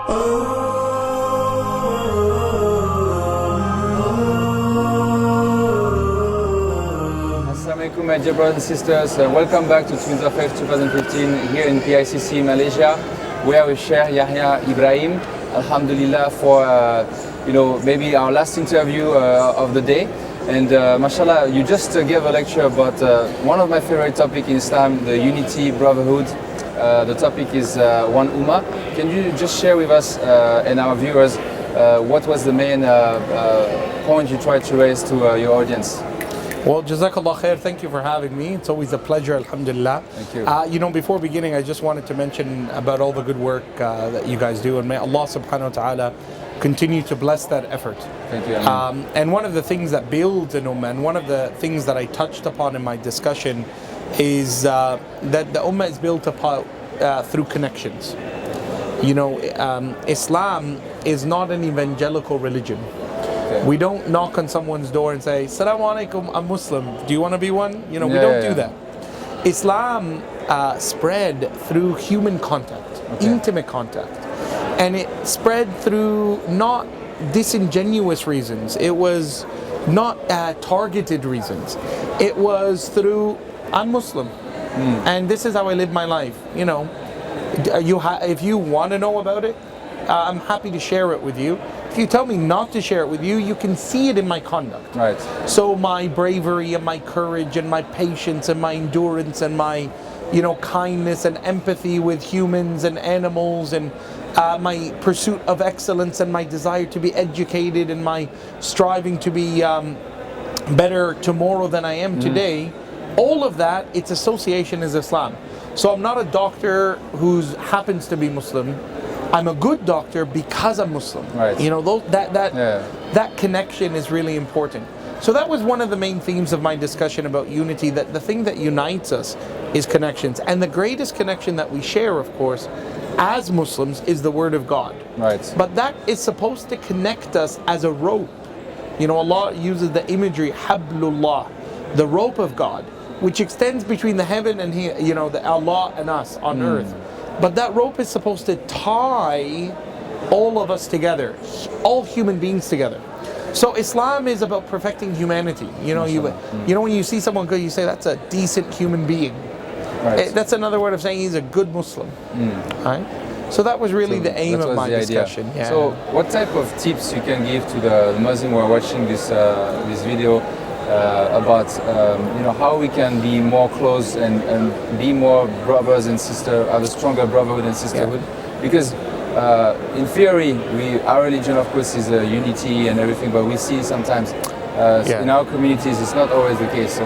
Assalamualaikum, my dear brothers and sisters. Welcome back to Twins of Faith 2015 here in PICC, Malaysia. We are with Shaykh Yahya Ibrahim. Alhamdulillah for maybe our last interview of the day. And mashallah, you just gave a lecture about one of my favorite topics in Islam, the unity, brotherhood. The topic is one ummah. Can you just share with us and our viewers what was the main point you tried to raise to your audience? Well, Jazakallah khair, thank you for having me. It's always a pleasure, alhamdulillah. Thank you. Before beginning, I just wanted to mention about all the good work that you guys do, and may Allah subhanahu wa ta'ala continue to bless that effort. Thank you. And one of the things that builds an ummah, and one of the things that I touched upon in my discussion is that the ummah is built upon through connections. Islam is not an evangelical religion. Okay. We don't knock on someone's door and say, Assalamu alaikum, I'm Muslim. Do you want to be one? We don't do that. Islam spread through human contact, intimate contact. And it spread through not disingenuous reasons. It was not targeted reasons. It was through, I'm Muslim. And this is how I live my life. If you want to know about it, I'm happy to share it with you. If you tell me not to share it with you, you can see it in my conduct. Right. So my bravery and my courage and my patience and my endurance and my, kindness and empathy with humans and animals and my pursuit of excellence and my desire to be educated and my striving to be better tomorrow than I am today, all of that, its association is Islam. So I'm not a doctor who happens to be Muslim. I'm a good doctor because I'm Muslim. Right. That connection is really important. So that was one of the main themes of my discussion about unity, that the thing that unites us is connections. And the greatest connection that we share, of course, as Muslims is the word of God. Right. But that is supposed to connect us as a rope. Allah uses the imagery, hablullah, the rope of God, which extends between the heaven and the Allah and us on earth. But that rope is supposed to tie all of us together, all human beings together. So Islam is about perfecting humanity. When you see someone good, you say that's a decent human being. Right. That's another word of saying he's a good Muslim. Right? So that was really the aim of my discussion. Yeah. So what type of tips you can give to the Muslim who are watching this video about how we can be more close and be more brothers and sisters, have a stronger brotherhood and sisterhood? Because in theory, our religion of course is unity and everything, but we see sometimes in our communities it's not always the case. So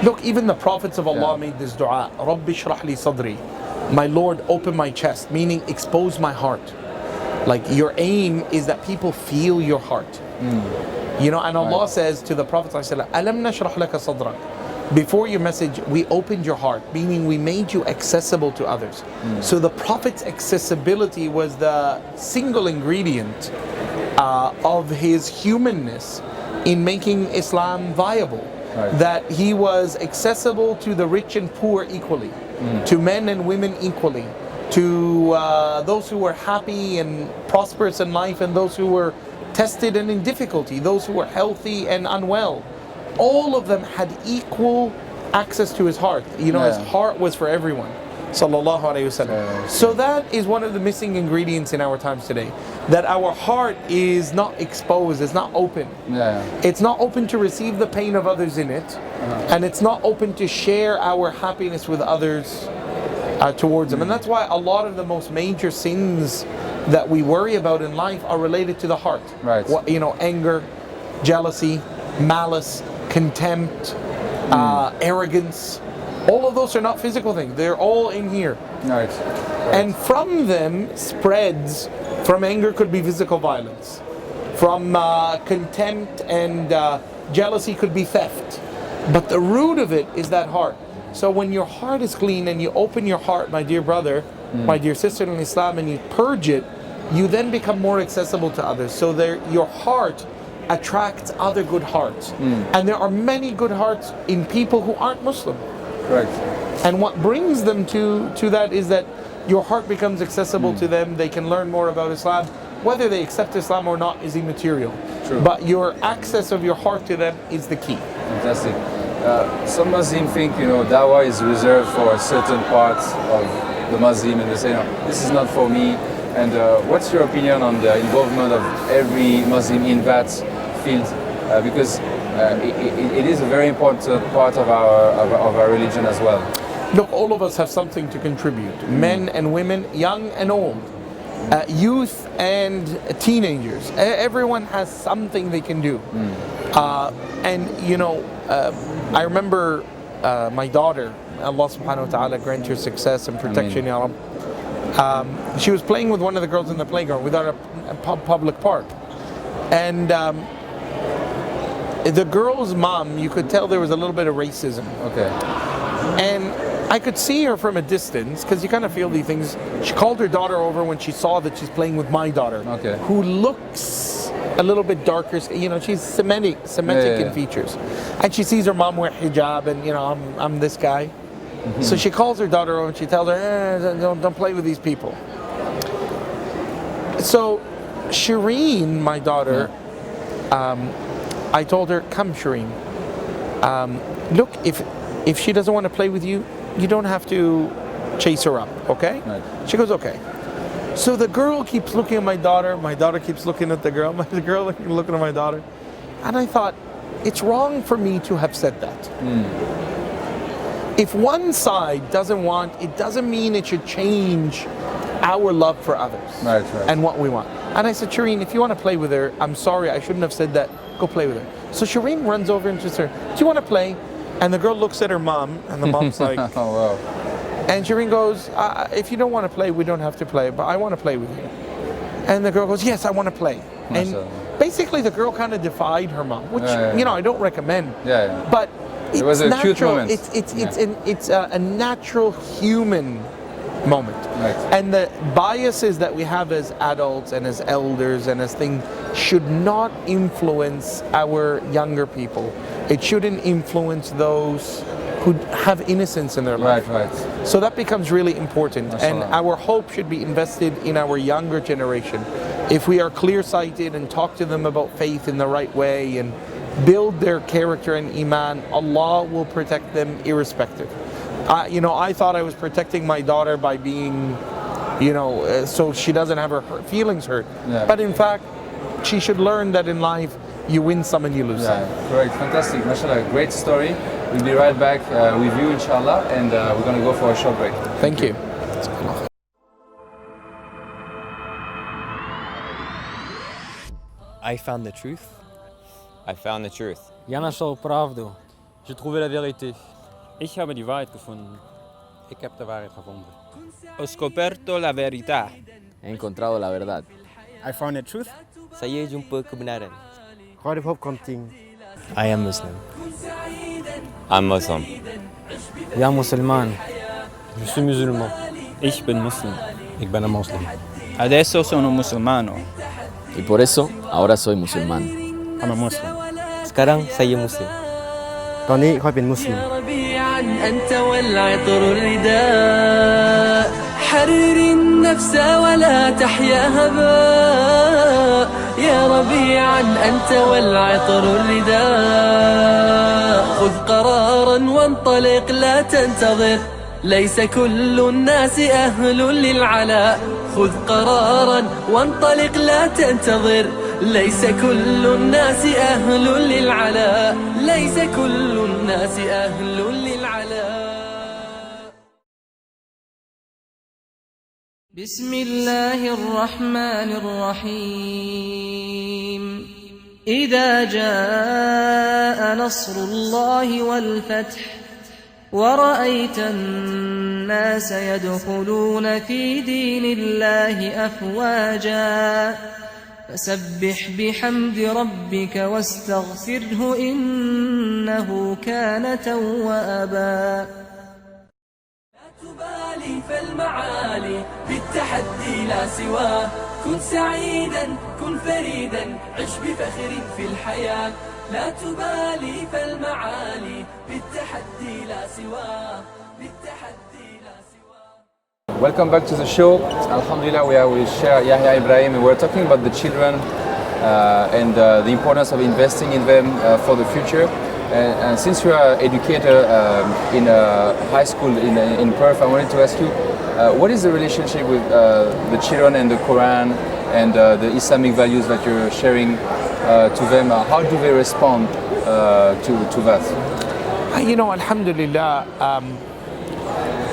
look, even the prophets of Allah made this dua, Rabbi shrah li sadri, my Lord, open my chest, meaning expose my heart. Like your aim is that people feel your heart. And Allah says to the Prophet ﷺ, Alam nashrah laka sadrak. Before your message, we opened your heart, meaning we made you accessible to others. So the Prophet's accessibility was the single ingredient of his humanness in making Islam viable. Right. That he was accessible to the rich and poor equally, to men and women equally, to those who were happy and prosperous in life and those who were tested and in difficulty, those who were healthy and unwell. All of them had equal access to his heart. His heart was for everyone. Sallallahu Alaihi Wasallam. So that is one of the missing ingredients in our times today. That our heart is not exposed, it's not open. It's not open to receive the pain of others in it. And it's not open to share our happiness with others towards them. And that's why a lot of the most major sins that we worry about in life are related to the heart. Right. Anger, jealousy, malice, contempt, arrogance. All of those are not physical things. They're all in here. Right. And from them spreads, from anger could be physical violence. From contempt and jealousy could be theft. But the root of it is that heart. So when your heart is clean and you open your heart, my dear brother, my dear sister in Islam, and you purge it, you then become more accessible to others. So your heart attracts other good hearts. And there are many good hearts in people who aren't Muslim. Correct. And what brings them to that is that your heart becomes accessible to them. They can learn more about Islam. Whether they accept Islam or not is immaterial. True. But your access of your heart to them is the key. Fantastic. Some Muslims think, dawah is reserved for certain parts of the Muslim, and they say, no, this is not for me. And what's your opinion on the involvement of every Muslim in that field? Because it is a very important part of our religion as well. Look, all of us have something to contribute. Men and women, young and old, youth and teenagers. Everyone has something they can do. I remember my daughter, Allah subhanahu wa ta'ala grant her success and protection, Ya Rab. She was playing with one of the girls in the playground without a public park. And the girl's mom, you could tell there was a little bit of racism. Okay. And I could see her from a distance, because you kind of feel these things. She called her daughter over when she saw that she's playing with my daughter, who looks a little bit darker. She's Semitic in features. And she sees her mom wear hijab, and I'm this guy. So she calls her daughter over and she tells her, don't play with these people. So Shireen, my daughter, I told her, come Shireen, look, if she doesn't want to play with you, you don't have to chase her up, okay? Right. She goes, okay. So the girl keeps looking at my daughter keeps looking at the girl looking at my daughter. And I thought, it's wrong for me to have said that. If one side doesn't want, it doesn't mean it should change our love for others and what we want. And I said, Shireen, if you want to play with her, I'm sorry, I shouldn't have said that. Go play with her. So Shireen runs over and says, do you want to play? And the girl looks at her mom, and the mom's like, oh, wow. And Shireen goes, if you don't want to play, we don't have to play, but I want to play with you. And the girl goes, yes, I want to play. And basically the girl kind of defied her mom, which, I don't recommend. But it was a natural, cute moment. It's a natural human moment. Right. And the biases that we have as adults and as elders and as things should not influence our younger people. It shouldn't influence those who have innocence in their life. Right. So that becomes really important. Mashallah. And our hope should be invested in our younger generation. If we are clear-sighted and talk to them about faith in the right way and build their character and iman, Allah will protect them irrespective. I thought I was protecting my daughter by being, so she doesn't have her feelings hurt. Yeah. But in fact, she should learn that in life, you win some and you lose some. Correct, fantastic, mashallah, great story. We'll be right back with you, inshallah, and we're going to go for a short break. Thank you. I found the truth. I found the truth. Я нашел правду. J'ai trouvé la vérité. Ich habe die Wahrheit gefunden. Ik heb de waarheid gevonden. Ho scoperto la verità. He encontrado la verdad. I found the truth. Saya jumpa kebenaran. I am Muslim. I'm Muslim. Я мусульман. Je suis musulman. Ich bin Muslim. Ik ben een moslim. Adesso sono musulmano. Y por eso, ahora soy musulmán. I'm a Muslim. Sekarang saya muslim. ตอนนี้ค่อยเป็นมุสลิม أنت والعطر الرداء حرر النفس ولا تحيا هباء يا ربيعا أنت والعطر الرداء خذ قرارا وانطلق لا تنتظر ليس كل الناس أهل للعلاء خذ قرارا وانطلق لا تنتظر ليس كل الناس أهل للعلاء ليس كل الناس أهل للعلاء بسم الله الرحمن الرحيم إذا جاء نصر الله والفتح ورأيت الناس يدخلون في دين الله أفواجا فسبح بحمد ربك واستغفره إنه كان توابا لا تبالي فالمعالي بالتحدي لا سواه كن سعيدا كن فريدا عش بفخر في الحياة لا تبالي فالمعالي بالتحدي لا سواه بالتحدي لا سواه welcome back to the show. Alhamdulillah, we are with Shaykh Yahya Ibrahim, and we're talking about the children and the importance of investing in them for the future. And since you are an educator in a high school in Perth, I wanted to ask you, what is the relationship with the children and the Quran and the Islamic values that you're sharing to them? How do they respond to that? You know, alhamdulillah,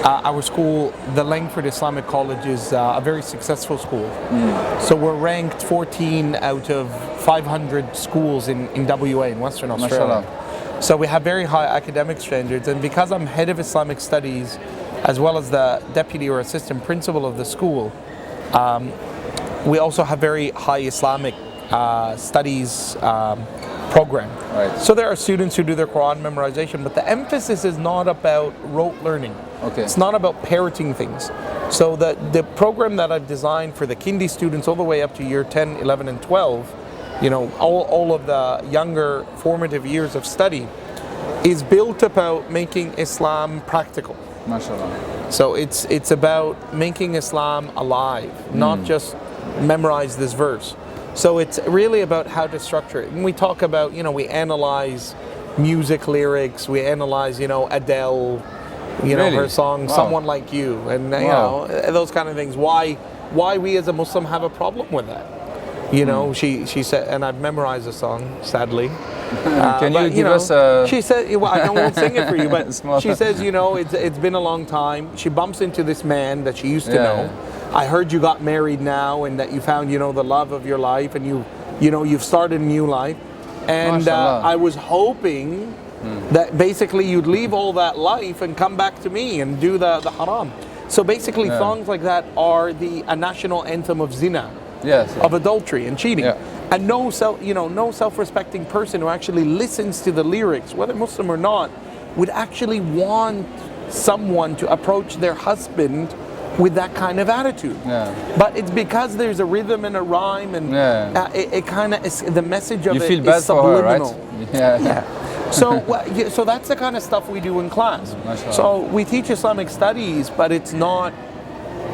our school, the Langford Islamic College, is a very successful school. So we're ranked 14 out of 500 schools in WA, in Western Australia. Mashallah. So we have very high academic standards, and because I'm head of Islamic studies as well as the deputy or assistant principal of the school, we also have very high Islamic studies program. Right. So there are students who do their Quran memorization, but the emphasis is not about rote learning. Okay. It's not about parroting things. So the program that I've designed for the Kindi students all the way up to year 10, 11 and 12, you know, all of the younger formative years of study, is built about making Islam practical. MashaAllah. So it's about making Islam alive, not just memorize this verse. So it's really about how to structure it. And we talk about, you know, we analyze music lyrics, we analyze, you know, Adele, you know, Really? her song, Wow. Someone Like You, and, you know, those kind of things. Why we as a Muslim have a problem with that. You know, she said, and I've memorized the song, sadly. Can you but, give know, us a... She said, well, I won't sing it for you, but Small. she says, you know, it's been a long time. She bumps into this man that she used to Yeah, know. yeah. I heard you got married now, and that you found, you know, the love of your life, and you've started a new life. And MashaAllah. I was hoping that basically you'd leave all that life and come back to me and do the haram. So basically, Yeah. songs like that are a national anthem of zina, Yes. of adultery and cheating. Yeah. And no self-respecting person who actually listens to the lyrics, whether Muslim or not, would actually want someone to approach their husband with that kind of attitude. Yeah. But it's because there's a rhythm and a rhyme, and Yeah. it kind of is, the message of You it feel is bad for her, right? subliminal. Yeah. So, so that's the kind of stuff we do in class. Mashallah. So we teach Islamic studies, but it's not,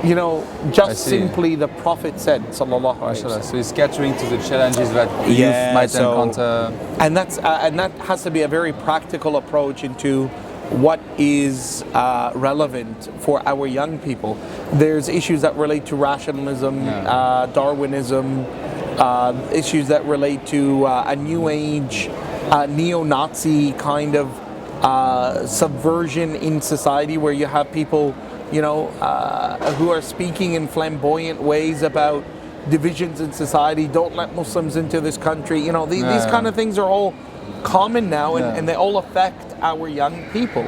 you know, I just see. simply the Prophet said, sallallahu alaihi MashaAllah. wasallam. So it's catering to the challenges that youth Yeah, might so- encounter. And that has to be a very practical approach into what is relevant for our young people. There's issues that relate to rationalism, Darwinism, issues that relate to a new age, neo-Nazi kind of subversion in society, where you have people, you know, who are speaking in flamboyant ways about divisions in society. Don't let Muslims into this country. You know, these kind of things are all common now, and they all affect our young people.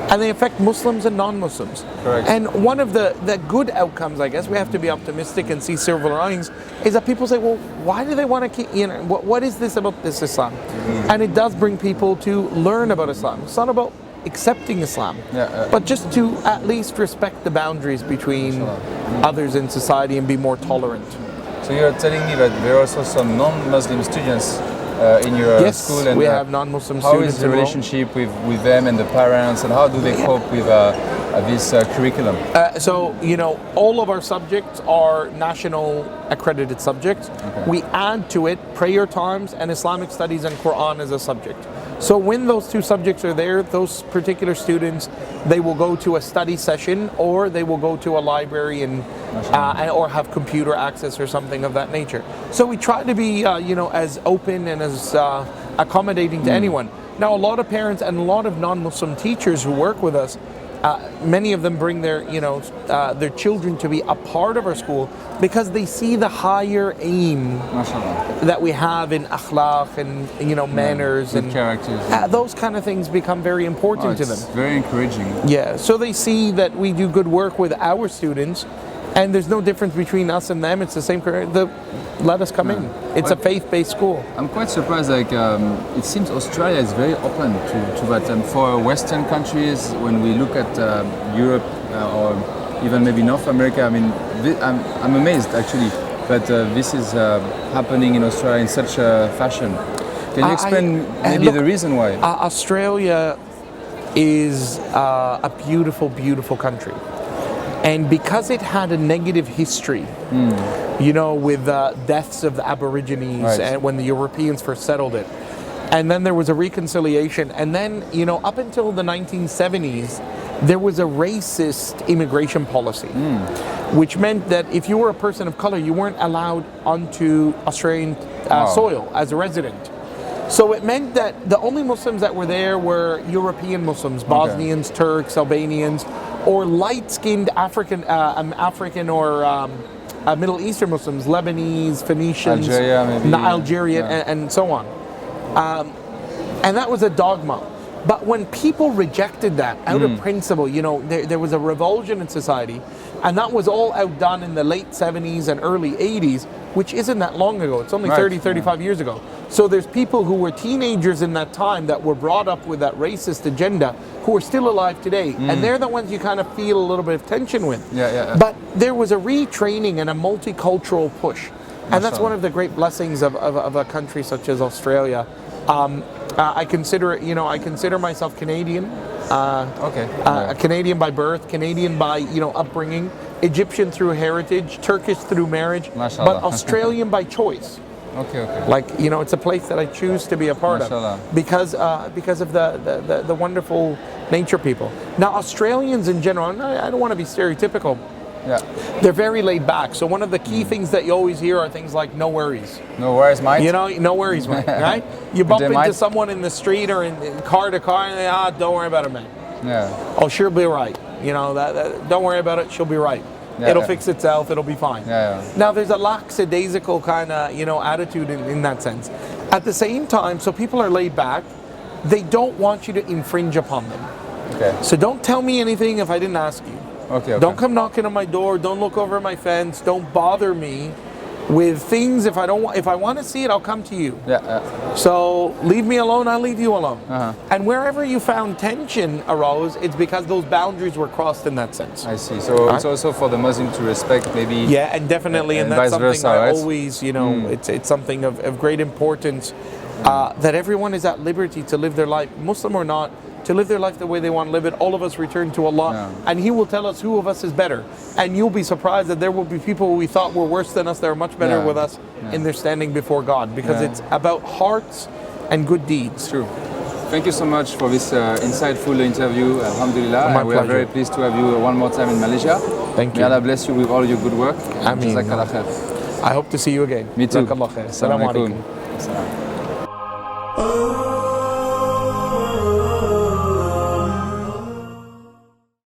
And they affect Muslims and non-Muslims. Correct. And one of the good outcomes, I guess, we have to be optimistic and see silver linings, is that people say, well, why do they want to keep, you know, what is this about this Islam? And it does bring people to learn about Islam. It's not about accepting Islam, but just to at least respect the boundaries between others in society and be more tolerant. So you're telling me that there are also some non-Muslim students in your Yes, school, and we have non-Muslim how students is the enrolled. relationship with them and the parents, and how do they cope with this curriculum? So, you know, all of our subjects are national accredited subjects. We add to it prayer times and Islamic studies and Quran as a subject. So when those two subjects are there, those particular students, they will go to a study session, or they will go to a library and or have computer access or something of that nature. So we try to be, you know, as open and as accommodating to anyone. Now, a lot of parents and a lot of non-Muslim teachers who work with us, many of them bring their, you know, their children to be a part of our school because they see the higher aim MashaAllah. that we have in akhlaq and, you know, manners Good and characters. those kind of things become very important to them. It's very encouraging. Yeah, so they see that we do good work with our students, and there's no difference between us and them. It's the same career. Let us come in. It's a faith-based school. I'm quite surprised. Like it seems Australia is very open to that. And for Western countries, when we look at Europe or even maybe North America, I mean, I'm amazed actually that this is happening in Australia in such a fashion. Can you explain maybe look, the reason why? Australia is a beautiful, beautiful country. And because it had a negative history, you know, with deaths of the Aborigines Right. and when the Europeans first settled it. And then there was a reconciliation. And then, you know, up until the 1970s, there was a racist immigration policy, which meant that if you were a person of color, you weren't allowed onto Australian soil as a resident. So it meant that the only Muslims that were there were European Muslims, Bosnians, Turks, Albanians, or light-skinned African or Middle Eastern Muslims, Lebanese, Phoenicians, Algeria, maybe. Algerian, and so on. And that was a dogma. But when people rejected that out of principle, you know, there was a revulsion in society, and that was all outdone in the late 70s and early 80s, which isn't that long ago. It's only 30, 35 years ago. So there's people who were teenagers in that time that were brought up with that racist agenda who are still alive today. And they're the ones you kind of feel a little bit of tension with. But there was a retraining and a multicultural push. And that's one of the great blessings of a country such as Australia. I consider myself Canadian. Canadian by birth, Canadian by, you know, upbringing, Egyptian through heritage, Turkish through marriage, but Australian by choice. Like, you know, it's a place that I choose to be a part of because of the wonderful nature people. Now, Australians in general, and I don't want to be stereotypical, they're very laid back. So one of the key things that you always hear are things like "no worries." No worries, mate. You know, no worries, mate. Right? You bump into someone in the street or in car to car, and they, don't worry about it, man. Oh, she'll be right. You know, don't worry about it. She'll be right. It'll fix itself. It'll be fine. Now, there's a lackadaisical kind of, you know, attitude in that sense. At the same time, so people are laid back. They don't want you to infringe upon them. So don't tell me anything if I didn't ask you. Don't come knocking on my door. Don't look over my fence. Don't bother me with things. If I want to see it, I'll come to you. So leave me alone. I'll leave you alone. And wherever you found tension arose, it's because those boundaries were crossed in that sense. I see. So it's also for the Muslim to respect, maybe. Yeah, and definitely, and that's something versa, I always, you know, it's something of great importance that everyone is at liberty to live their life, Muslim or not, to live their life the way they want to live it. All of us return to Allah, and He will tell us who of us is better. And you'll be surprised that there will be people we thought were worse than us that are much better with us in their standing before God, because it's about hearts and good deeds. True. Thank you so much for this insightful interview. Alhamdulillah. My we are very pleased to have you one more time in Malaysia. Thank you. May Allah bless you with all your good work. Ameen. Jazakallah khair. I hope to see you again. Me too. Jazakallah khair. Assalamu alaikum. Alaikum.